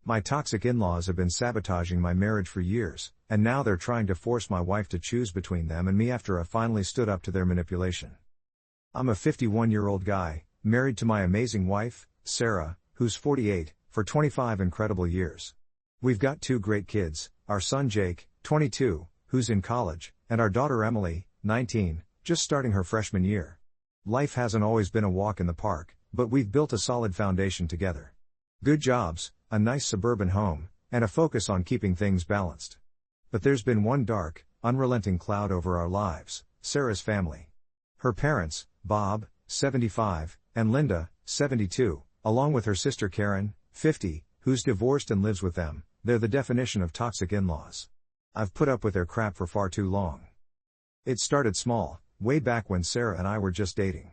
My toxic in-laws have been sabotaging my marriage for years, and now they're trying to force my wife to choose between them and me after I finally stood up to their manipulation. I'm a 51-year-old guy, married to my amazing wife, Sarah, who's 48, for 25 incredible years. We've got 2 great kids, our son Jake, 22, who's in college, and our daughter Emily, 19, just starting her freshman year. Life hasn't always been a walk in the park, but we've built a solid foundation together. Good jobs, a nice suburban home, and a focus on keeping things balanced. But there's been one dark, unrelenting cloud over our lives: Sarah's family. Her parents, Bob, 75, and Linda, 72, along with her sister Karen, 50, who's divorced and lives with them, they're the definition of toxic in-laws. I've put up with their crap for far too long. It started small, way back when Sarah and I were just dating.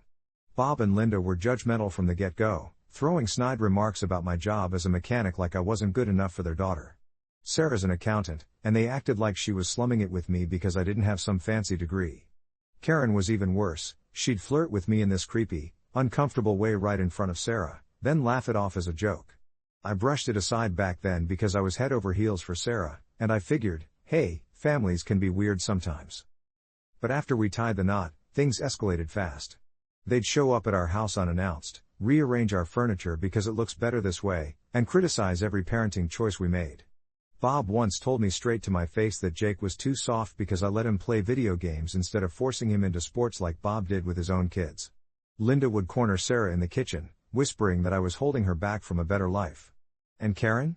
Bob and Linda were judgmental from the get-go, throwing snide remarks about my job as a mechanic like I wasn't good enough for their daughter. Sarah's an accountant, and they acted like she was slumming it with me because I didn't have some fancy degree. Karen was even worse. She'd flirt with me in this creepy, uncomfortable way right in front of Sarah, then laugh it off as a joke. I brushed it aside back then because I was head over heels for Sarah, and I figured, hey, families can be weird sometimes. But after we tied the knot, things escalated fast. They'd show up at our house unannounced, rearrange our furniture because it looks better this way, and criticize every parenting choice we made. Bob once told me straight to my face that Jake was too soft because I let him play video games instead of forcing him into sports like Bob did with his own kids. Linda would corner Sarah in the kitchen, whispering that I was holding her back from a better life. And Karen?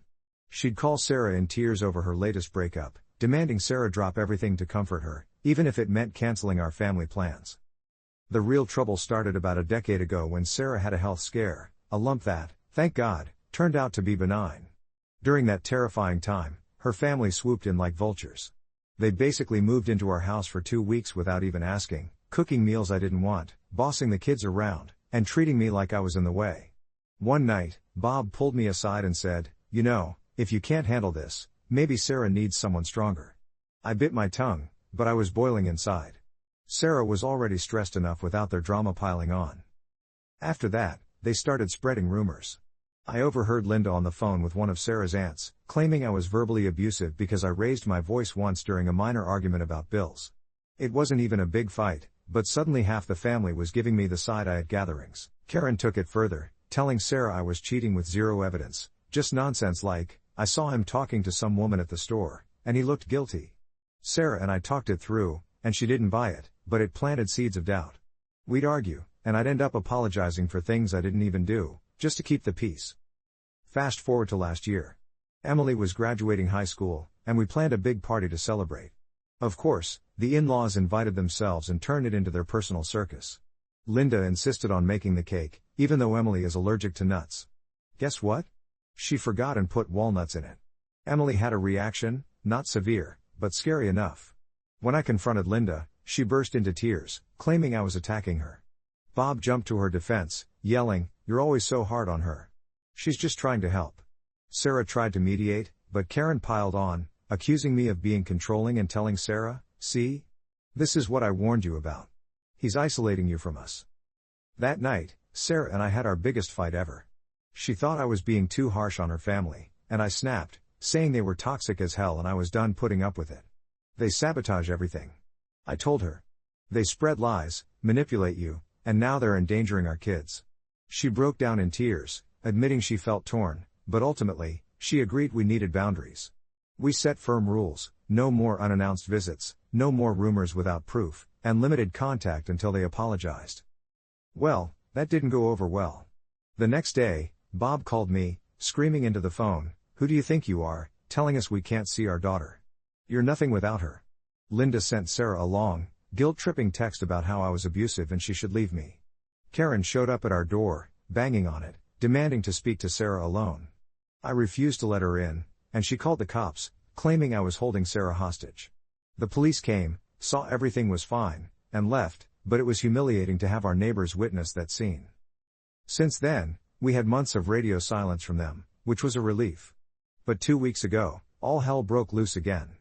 She'd call Sarah in tears over her latest breakup, demanding Sarah drop everything to comfort her, even if it meant canceling our family plans. The real trouble started about a decade ago when Sarah had a health scare, a lump that, thank God, turned out to be benign. During that terrifying time, her family swooped in like vultures. They basically moved into our house for 2 weeks without even asking, cooking meals I didn't want, bossing the kids around, and treating me like I was in the way. One night, Bob pulled me aside and said, "You know, if you can't handle this, maybe Sarah needs someone stronger." I bit my tongue, but I was boiling inside. Sarah was already stressed enough without their drama piling on. After that, they started spreading rumors. I overheard Linda on the phone with one of Sarah's aunts, claiming I was verbally abusive because I raised my voice once during a minor argument about bills. It wasn't even a big fight, but suddenly half the family was giving me the side eye at gatherings. Karen took it further, telling Sarah I was cheating with zero evidence, just nonsense like, "I saw him talking to some woman at the store, and he looked guilty." Sarah and I talked it through, and she didn't buy it, but it planted seeds of doubt. We'd argue, and I'd end up apologizing for things I didn't even do, just to keep the peace. Fast forward to last year. Emily was graduating high school, and we planned a big party to celebrate. Of course, the in-laws invited themselves and turned it into their personal circus. Linda insisted on making the cake, even though Emily is allergic to nuts. Guess what? She forgot and put walnuts in it. Emily had a reaction, not severe, but scary enough. When I confronted Linda, she burst into tears, claiming I was attacking her. Bob jumped to her defense, yelling, "You're always so hard on her. She's just trying to help." Sarah tried to mediate, but Karen piled on, accusing me of being controlling and telling Sarah, "See? This is what I warned you about. He's isolating you from us." That night, Sarah and I had our biggest fight ever. She thought I was being too harsh on her family, and I snapped, saying they were toxic as hell and I was done putting up with it. "They sabotage everything," I told her. "They spread lies, manipulate you, and now they're endangering our kids." She broke down in tears, admitting she felt torn, but ultimately, she agreed we needed boundaries. We set firm rules: no more unannounced visits, no more rumors without proof, and limited contact until they apologized. Well, that didn't go over well. The next day, Bob called me, screaming into the phone, "Who do you think you are, telling us we can't see our daughter? You're nothing without her." Linda sent Sarah a long, guilt-tripping text about how I was abusive and she should leave me. Karen showed up at our door, banging on it, demanding to speak to Sarah alone. I refused to let her in, and she called the cops, claiming I was holding Sarah hostage. The police came, saw everything was fine, and left, but it was humiliating to have our neighbors witness that scene. Since then, we had months of radio silence from them, which was a relief. But 2 weeks ago, all hell broke loose again.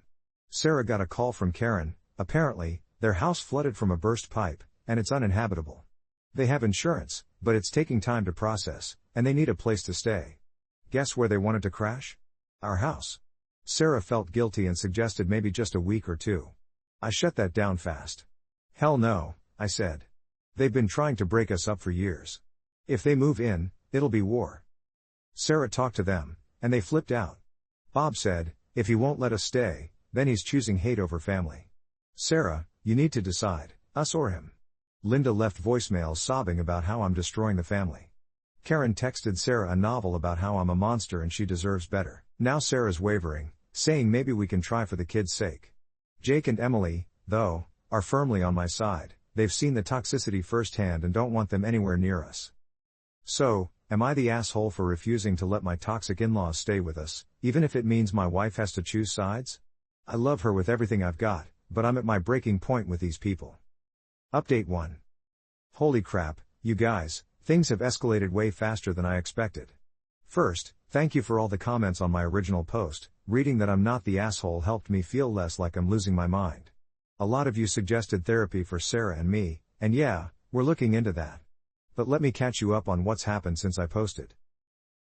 Sarah got a call from Karen. Apparently, their house flooded from a burst pipe, and it's uninhabitable. They have insurance, but it's taking time to process, and they need a place to stay. Guess where they wanted to crash? Our house. Sarah felt guilty and suggested maybe just a week or two. I shut that down fast. Hell no, I said. They've been trying to break us up for years. If they move in, it'll be war. Sarah talked to them, and they flipped out. Bob said, if he won't let us stay, then he's choosing hate over family. Sarah, you need to decide, us or him. Linda left voicemails sobbing about how I'm destroying the family. Karen texted Sarah a novel about how I'm a monster and she deserves better. Now Sarah's wavering, saying maybe we can try for the kids' sake. Jake and Emily, though, are firmly on my side. They've seen the toxicity firsthand and don't want them anywhere near us. So, am I the asshole for refusing to let my toxic in-laws stay with us, even if it means my wife has to choose sides? I love her with everything I've got, but I'm at my breaking point with these people. Update 1. Holy crap, you guys, things have escalated way faster than I expected. First, thank you for all the comments on my original post. Reading that I'm not the asshole helped me feel less like I'm losing my mind. A lot of you suggested therapy for Sarah and me, and yeah, we're looking into that. But let me catch you up on what's happened since I posted.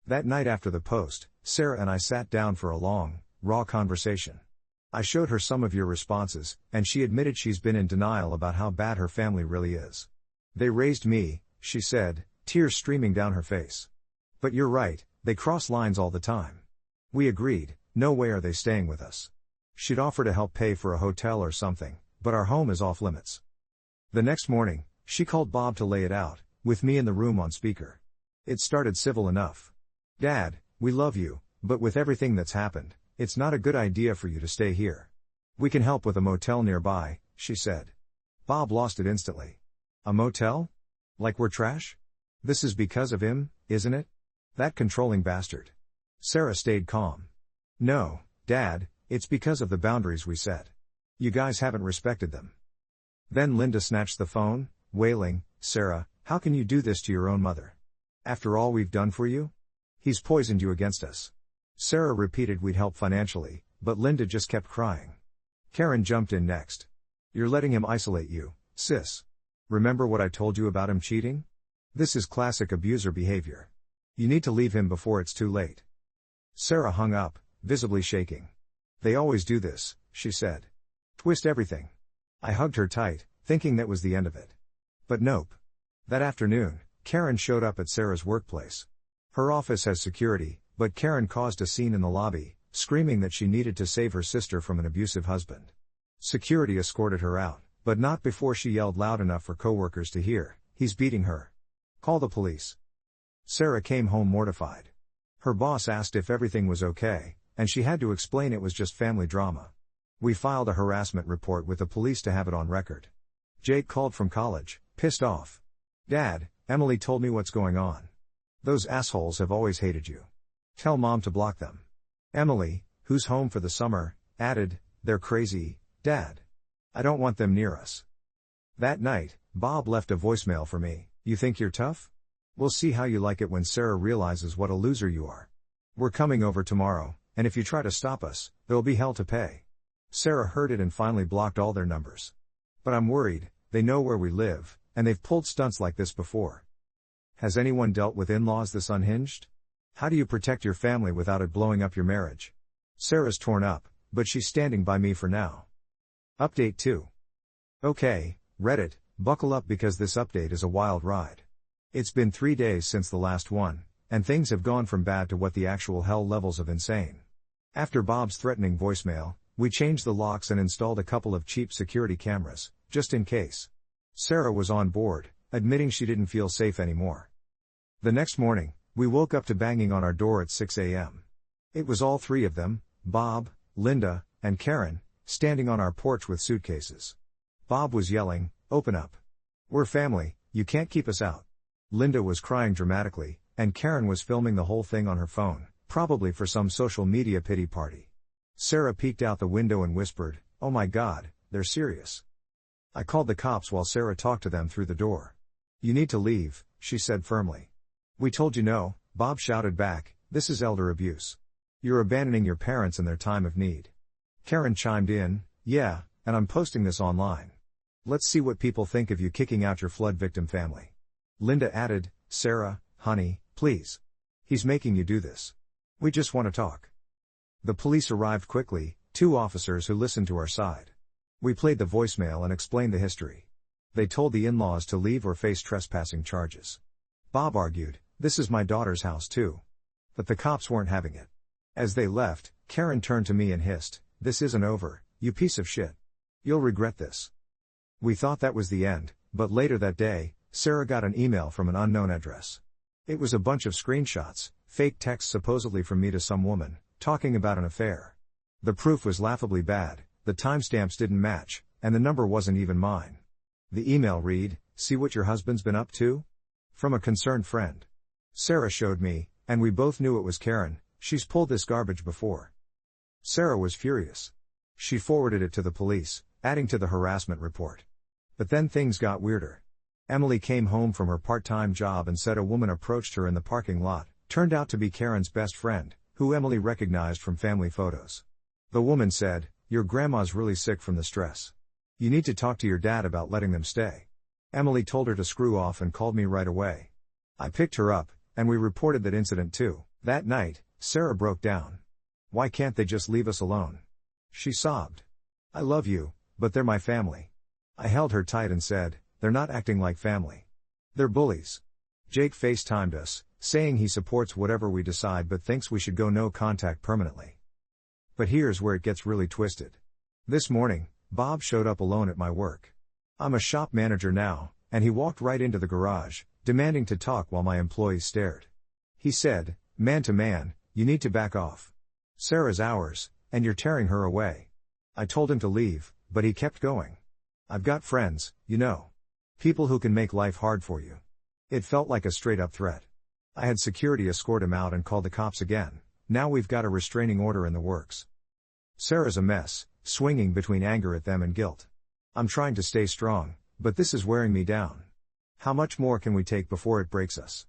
That night after the post, Sarah and I sat down for a long, raw conversation. I showed her some of your responses, and she admitted she's been in denial about how bad her family really is. They raised me, she said, tears streaming down her face. But you're right, they cross lines all the time. We agreed, no way are they staying with us. She'd offer to help pay for a hotel or something, but our home is off limits. The next morning, she called Bob to lay it out, with me in the room on speaker. It started civil enough. Dad, we love you, but with everything that's happened, it's not a good idea for you to stay here. We can help with a motel nearby, she said. Bob lost it instantly. A motel? Like we're trash? This is because of him, isn't it? That controlling bastard. Sarah stayed calm. No, Dad, it's because of the boundaries we set. You guys haven't respected them. Then Linda snatched the phone, wailing, Sarah, how can you do this to your own mother? After all we've done for you? He's poisoned you against us. Sarah repeated we'd help financially, but Linda just kept crying. Karen jumped in next. You're letting him isolate you, sis. Remember what I told you about him cheating? This is classic abuser behavior. You need to leave him before it's too late. Sarah hung up, visibly shaking. They always do this, she said. Twist everything. I hugged her tight, thinking that was the end of it. But nope. That afternoon, Karen showed up at Sarah's workplace. Her office has security, but Karen caused a scene in the lobby, screaming that she needed to save her sister from an abusive husband. Security escorted her out, but not before she yelled loud enough for coworkers to hear, he's beating her. Call the police. Sarah came home mortified. Her boss asked if everything was okay, and she had to explain it was just family drama. We filed a harassment report with the police to have it on record. Jake called from college, pissed off. Dad, Emily told me what's going on. Those assholes have always hated you. Tell Mom to block them. Emily, who's home for the summer, added, they're crazy, Dad. I don't want them near us. That night, Bob left a voicemail for me. You think you're tough? We'll see how you like it when Sarah realizes what a loser you are. We're coming over tomorrow, and if you try to stop us, there'll be hell to pay. Sarah heard it and finally blocked all their numbers. But I'm worried, they know where we live, and they've pulled stunts like this before. Has anyone dealt with in-laws this unhinged? How do you protect your family without it blowing up your marriage? Sarah's torn up, but she's standing by me for now. Update 2. Okay, Reddit, buckle up because this update is a wild ride. It's been 3 days since the last one, and things have gone from bad to what the actual hell levels of insane. After Bob's threatening voicemail, we changed the locks and installed a couple of cheap security cameras, just in case. Sarah was on board, admitting she didn't feel safe anymore. The next morning, we woke up to banging on our door at 6 a.m. It was all three of them, Bob, Linda, and Karen, standing on our porch with suitcases. Bob was yelling, open up. We're family, you can't keep us out. Linda was crying dramatically, and Karen was filming the whole thing on her phone, probably for some social media pity party. Sarah peeked out the window and whispered, oh my God, they're serious. I called the cops while Sarah talked to them through the door. You need to leave, she said firmly. We told you no, Bob shouted back, this is elder abuse. You're abandoning your parents in their time of need. Karen chimed in, yeah, and I'm posting this online. Let's see what people think of you kicking out your flood victim family. Linda added, Sarah, honey, please. He's making you do this. We just want to talk. The police arrived quickly, 2 officers who listened to our side. We played the voicemail and explained the history. They told the in-laws to leave or face trespassing charges. Bob argued, "This is my daughter's house too." But the cops weren't having it. As they left, Karen turned to me and hissed, "This isn't over, you piece of shit. You'll regret this." We thought that was the end, but later that day, Sarah got an email from an unknown address. It was a bunch of screenshots, fake texts supposedly from me to some woman, talking about an affair. The proof was laughably bad, the timestamps didn't match, and the number wasn't even mine. The email read, "See what your husband's been up to?" From a concerned friend. Sarah showed me, and we both knew it was Karen. "She's pulled this garbage before." Sarah was furious. She forwarded it to the police, adding to the harassment report. But then things got weirder. Emily came home from her part-time job and said a woman approached her in the parking lot, turned out to be Karen's best friend, who Emily recognized from family photos. The woman said, "Your grandma's really sick from the stress. You need to talk to your dad about letting them stay." Emily told her to screw off and called me right away. I picked her up, and we reported that incident too. That night, Sarah broke down. "Why can't they just leave us alone?" She sobbed. "I love you, but they're my family." I held her tight and said, "They're not acting like family. They're bullies." Jake FaceTimed us, saying he supports whatever we decide but thinks we should go no contact permanently. But here's where it gets really twisted. This morning, Bob showed up alone at my work. I'm a shop manager now, and he walked right into the garage, demanding to talk while my employees stared. He said, "Man to man, you need to back off. Sarah's ours, and you're tearing her away." I told him to leave, but he kept going. "I've got friends, you know. People who can make life hard for you." It felt like a straight-up threat. I had security escort him out and called the cops again. Now we've got a restraining order in the works. Sarah's a mess, swinging between anger at them and guilt. I'm trying to stay strong, but this is wearing me down. How much more can we take before it breaks us?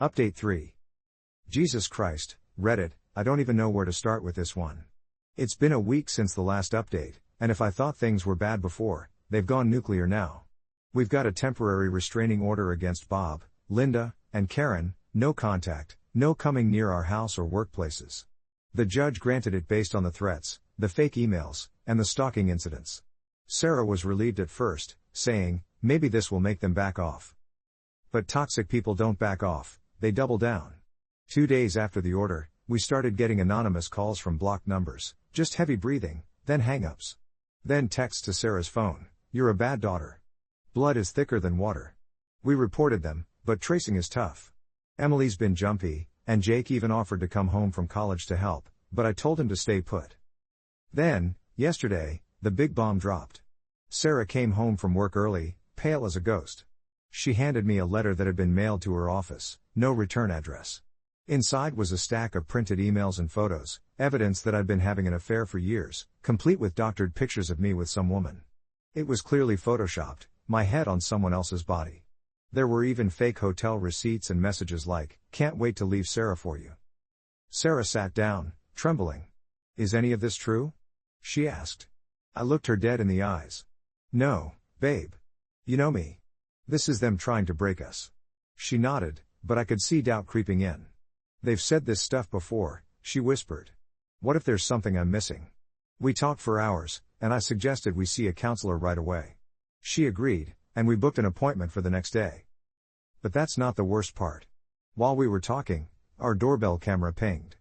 Update 3. Jesus Christ, Reddit, I don't even know where to start with this one. It's been a week since the last update, and if I thought things were bad before, they've gone nuclear now. We've got a temporary restraining order against Bob, Linda, and Karen, no contact, no coming near our house or workplaces. The judge granted it based on the threats, the fake emails, and the stalking incidents. Sarah was relieved at first, saying, "Maybe this will make them back off." But toxic people don't back off, they double down. 2 days after the order, we started getting anonymous calls from blocked numbers, just heavy breathing, then hang-ups. Then texts to Sarah's phone, "You're a bad daughter. Blood is thicker than water." We reported them, but tracing is tough. Emily's been jumpy, and Jake even offered to come home from college to help, but I told him to stay put. Then, yesterday, the big bomb dropped. Sarah came home from work early, pale as a ghost. She handed me a letter that had been mailed to her office, no return address. Inside was a stack of printed emails and photos, evidence that I'd been having an affair for years, complete with doctored pictures of me with some woman. It was clearly photoshopped, my head on someone else's body. There were even fake hotel receipts and messages like, "Can't wait to leave Sarah for you." Sarah sat down, trembling. "Is any of this true?" she asked. I looked her dead in the eyes. "No, babe. You know me. This is them trying to break us." She nodded, but I could see doubt creeping in. "They've said this stuff before," she whispered. "What if there's something I'm missing?" We talked for hours, and I suggested we see a counselor right away. She agreed, and we booked an appointment for the next day. But that's not the worst part. While we were talking, our doorbell camera pinged.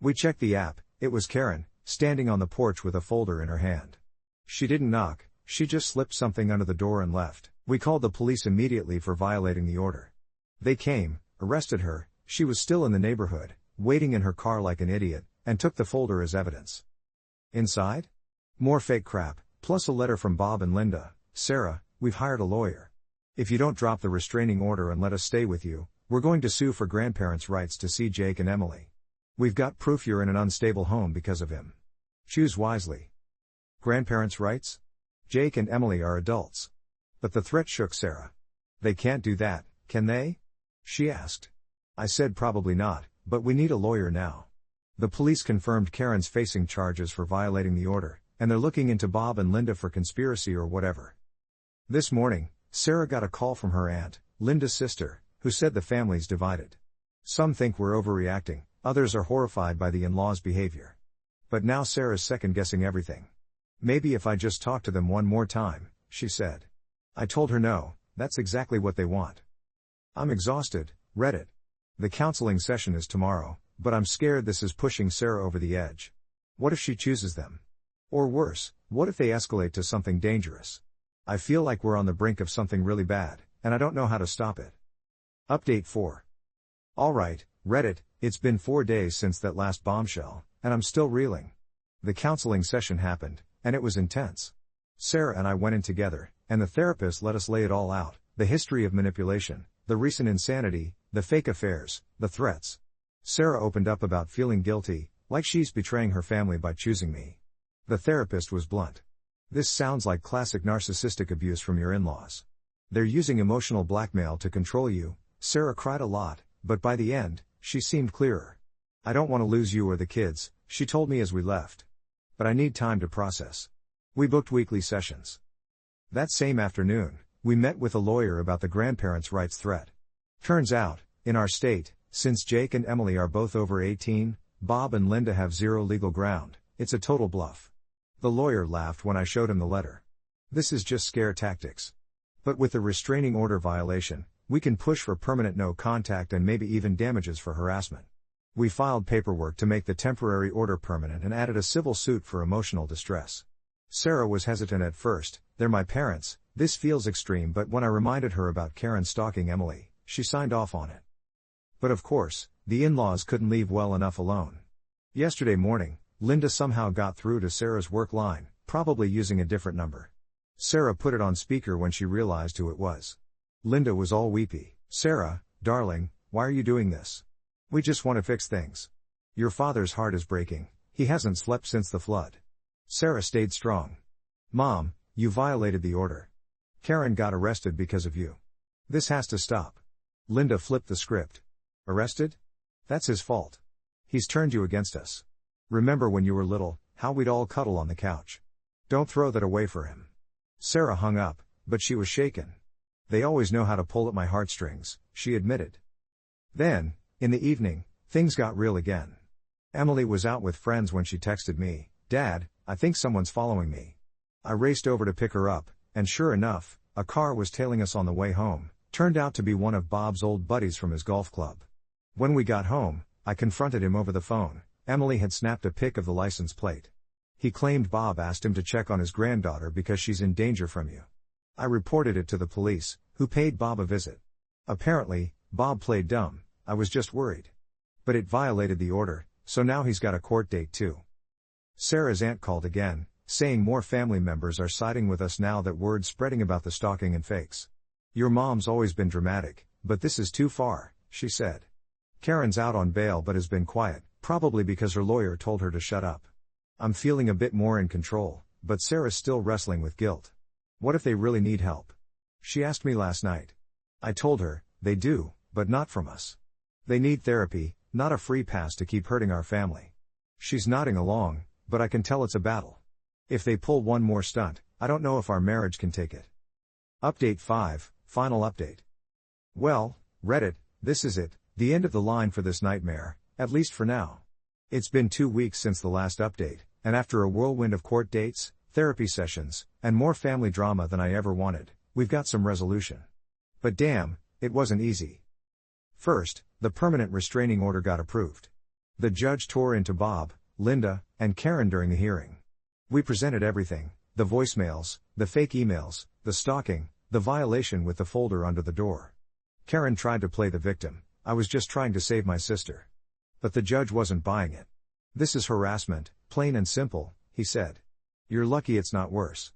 We checked the app, it was Karen, standing on the porch with a folder in her hand. She didn't knock, she just slipped something under the door and left. We called the police immediately for violating the order. They came, arrested her, she was still in the neighborhood, waiting in her car like an idiot, and took the folder as evidence. Inside? More fake crap, plus a letter from Bob and Linda. "Sarah, we've hired a lawyer. If you don't drop the restraining order and let us stay with you, we're going to sue for grandparents' rights to see Jake and Emily. We've got proof you're in an unstable home because of him. Choose wisely." Grandparents' rights? Jake and Emily are adults. But the threat shook Sarah. "They can't do that, can they?" she asked. I said probably not, but we need a lawyer now. The police confirmed Karen's facing charges for violating the order, and they're looking into Bob and Linda for conspiracy or whatever. This morning, Sarah got a call from her aunt, Linda's sister, who said the family's divided. Some think we're overreacting, others are horrified by the in-laws' behavior. But now Sarah's second-guessing everything. Maybe if I just talk to them one more time, she said. I told her no, that's exactly what they want. I'm exhausted, Reddit. The counseling session is tomorrow, but I'm scared this is pushing Sarah over the edge. What if she chooses them? Or worse, what if they escalate to something dangerous? I feel like we're on the brink of something really bad, and I don't know how to stop it. Update 4. Alright, Reddit, it's been 4 days since that last bombshell, and I'm still reeling. The counseling session happened, and it was intense. Sarah and I went in together, and the therapist let us lay it all out, the history of manipulation, the recent insanity, the fake affairs, the threats. Sarah opened up about feeling guilty, like she's betraying her family by choosing me. The therapist was blunt. This sounds like classic narcissistic abuse from your in-laws. They're using emotional blackmail to control you. Sarah cried a lot, but by the end, she seemed clearer. I don't want to lose you or the kids, she told me as we left. But I need time to process. We booked weekly sessions. That same afternoon, we met with a lawyer about the grandparents' rights threat. Turns out, in our state, since Jake and Emily are both over 18, Bob and Linda have zero legal ground. It's a total bluff. The lawyer laughed when I showed him the letter. This is just scare tactics. But with the restraining order violation, we can push for permanent no contact and maybe even damages for harassment. We filed paperwork to make the temporary order permanent and added a civil suit for emotional distress. Sarah was hesitant at first. They're my parents, this feels extreme, but when I reminded her about Karen stalking Emily, she signed off on it. But of course, the in-laws couldn't leave well enough alone. Yesterday morning, Linda somehow got through to Sarah's work line, probably using a different number. Sarah put it on speaker when she realized who it was. Linda was all weepy. Sarah, darling, why are you doing this? We just want to fix things. Your father's heart is breaking, he hasn't slept since the flood. Sarah stayed strong. Mom, you violated the order. Karen got arrested because of you. This has to stop. Linda flipped the script. Arrested? That's his fault. He's turned you against us. Remember when you were little, how we'd all cuddle on the couch. Don't throw that away for him. Sarah hung up, but she was shaken. They always know how to pull at my heartstrings, she admitted. Then, in the evening, things got real again. Emily was out with friends when she texted me, Dad, I think someone's following me. I raced over to pick her up, and sure enough, a car was tailing us on the way home. Turned out to be one of Bob's old buddies from his golf club. When we got home, I confronted him over the phone. Emily had snapped a pic of the license plate. He claimed Bob asked him to check on his granddaughter because she's in danger from you. I reported it to the police, who paid Bob a visit. Apparently, Bob played dumb. I was just worried. But it violated the order, so now he's got a court date too. Sarah's aunt called again, saying more family members are siding with us now that word's spreading about the stalking and fakes. Your mom's always been dramatic, but this is too far, she said. Karen's out on bail but has been quiet, probably because her lawyer told her to shut up. I'm feeling a bit more in control, but Sarah's still wrestling with guilt. What if they really need help? She asked me last night. I told her, they do, but not from us. They need therapy, not a free pass to keep hurting our family. She's nodding along, but I can tell it's a battle. If they pull one more stunt, I don't know if our marriage can take it. Update 5, final update. Well, Reddit, this is it, the end of the line for this nightmare, at least for now. It's been 2 weeks since the last update, and after a whirlwind of court dates, therapy sessions, and more family drama than I ever wanted, we've got some resolution. But damn, it wasn't easy. First, the permanent restraining order got approved. The judge tore into Bob, Linda, and Karen during the hearing. We presented everything, the voicemails, the fake emails, the stalking, the violation with the folder under the door. Karen tried to play the victim, I was just trying to save my sister. But the judge wasn't buying it. This is harassment, plain and simple, he said. You're lucky it's not worse.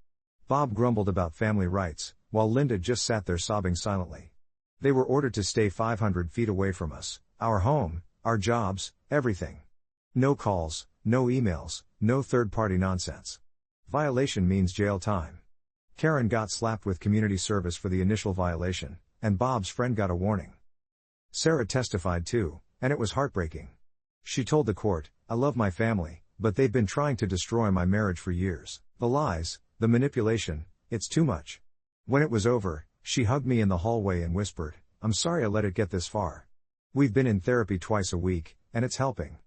Bob grumbled about family rights, while Linda just sat there sobbing silently. They were ordered to stay 500 feet away from us, our home, our jobs, everything. No calls, no emails, no third-party nonsense. Violation means jail time. Karen got slapped with community service for the initial violation, and Bob's friend got a warning. Sarah testified too, and it was heartbreaking. She told the court, I love my family, but they've been trying to destroy my marriage for years. The lies, the manipulation, it's too much. When it was over, she hugged me in the hallway and whispered, I'm sorry I let it get this far. We've been in therapy twice a week, and it's helping.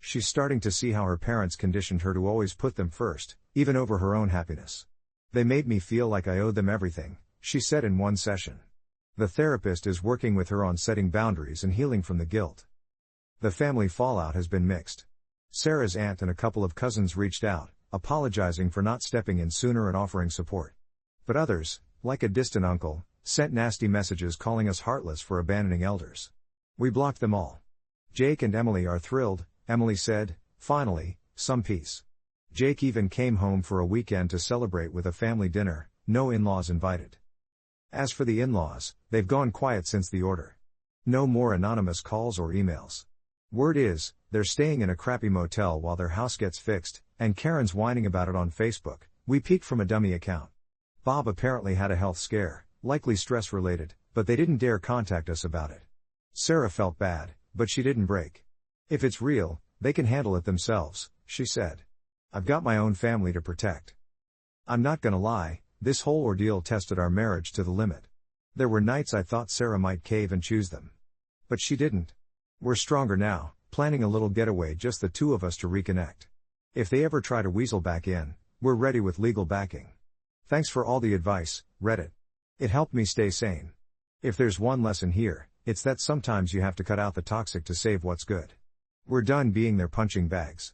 She's starting to see how her parents conditioned her to always put them first, even over her own happiness. They made me feel like I owed them everything, she said in one session. The therapist is working with her on setting boundaries and healing from the guilt. The family fallout has been mixed. Sarah's aunt and a couple of cousins reached out, apologizing for not stepping in sooner and offering support. But others, like a distant uncle, sent nasty messages calling us heartless for abandoning elders. We blocked them all. Jake and Emily are thrilled, Emily said, finally, some peace. Jake even came home for a weekend to celebrate with a family dinner, no in-laws invited. As for the in-laws, they've gone quiet since the order. No more anonymous calls or emails. Word is, they're staying in a crappy motel while their house gets fixed, and Karen's whining about it on Facebook. We peeked from a dummy account. Bob apparently had a health scare, likely stress-related, but they didn't dare contact us about it. Sarah felt bad, but she didn't break. If it's real, they can handle it themselves, she said. I've got my own family to protect. I'm not gonna lie, this whole ordeal tested our marriage to the limit. There were nights I thought Sarah might cave and choose them. But she didn't. We're stronger now, planning a little getaway just the two of us to reconnect. If they ever try to weasel back in, we're ready with legal backing. Thanks for all the advice, Reddit. It helped me stay sane. If there's one lesson here, it's that sometimes you have to cut out the toxic to save what's good. We're done being their punching bags.